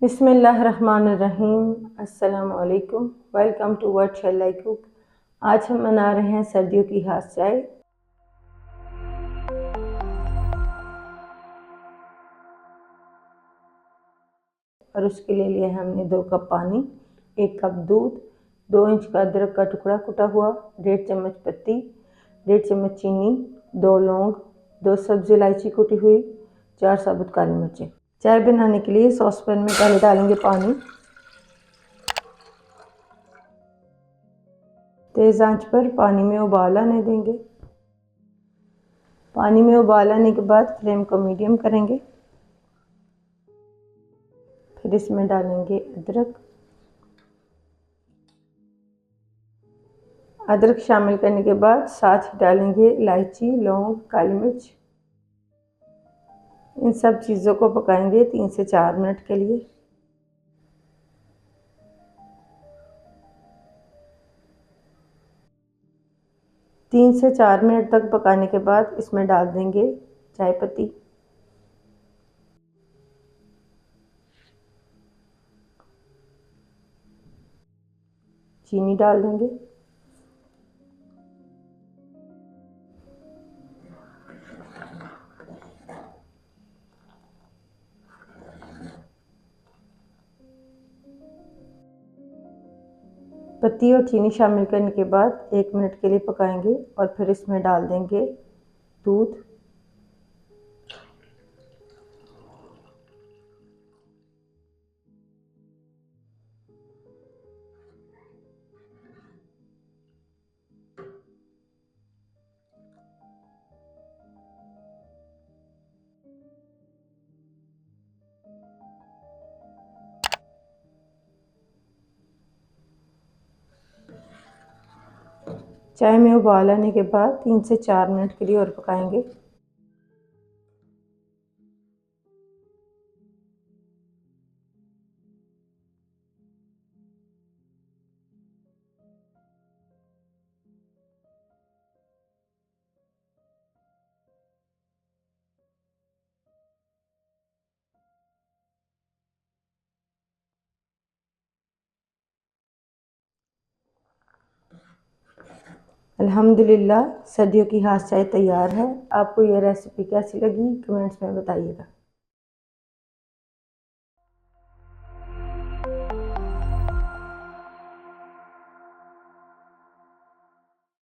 बिस्मिल्लाहिर्रहमानिर्रहीम। अस्सलाम वालेकुम। Welcome to what shall I cook. आज हम बना रहे हैं सर्दियों की खास चाय। और उसके लिए लिया है हमने 2 कप पानी, 1 कप दूध, 2 इंच का अदरक का टुकड़ा कुटा हुआ, 1.5 चम्मच पत्ती, 1.5 चम्मच चीनी, 2 लौंग, 2 सब्जी इलायची कुटी हुई, 4 साबुत काली मिर्चें। चाय बनाने के लिए सॉस पैन में पहले डालेंगे पानी। तेज़ आंच पर पानी में उबाल आने देंगे। पानी में उबाल आने के बाद फ्लेम को मीडियम करेंगे। फिर इसमें डालेंगे अदरक। अदरक शामिल करने के बाद साथ ही डालेंगे इलायची, लौंग, काली मिर्च। इन सब चीज़ों को पकाएंगे 3 से 4 मिनट के लिए। तीन से 4 मिनट तक पकाने के बाद इसमें डाल देंगे चाय पत्ती, चीनी डाल देंगे, पत्ती और चीनी शामिल करने के बाद 1 मिनट के लिए पकाएंगे और फिर इसमें डाल देंगे दूध, चाय में उबाल आने के बाद 3 से 4 मिनट के लिए और पकाएंगे। अल्हम्दुलिल्लाह सर्दियों की खास चाय तैयार है। आपको यह रेसिपी कैसी लगी कमेंट्स में बताइएगा।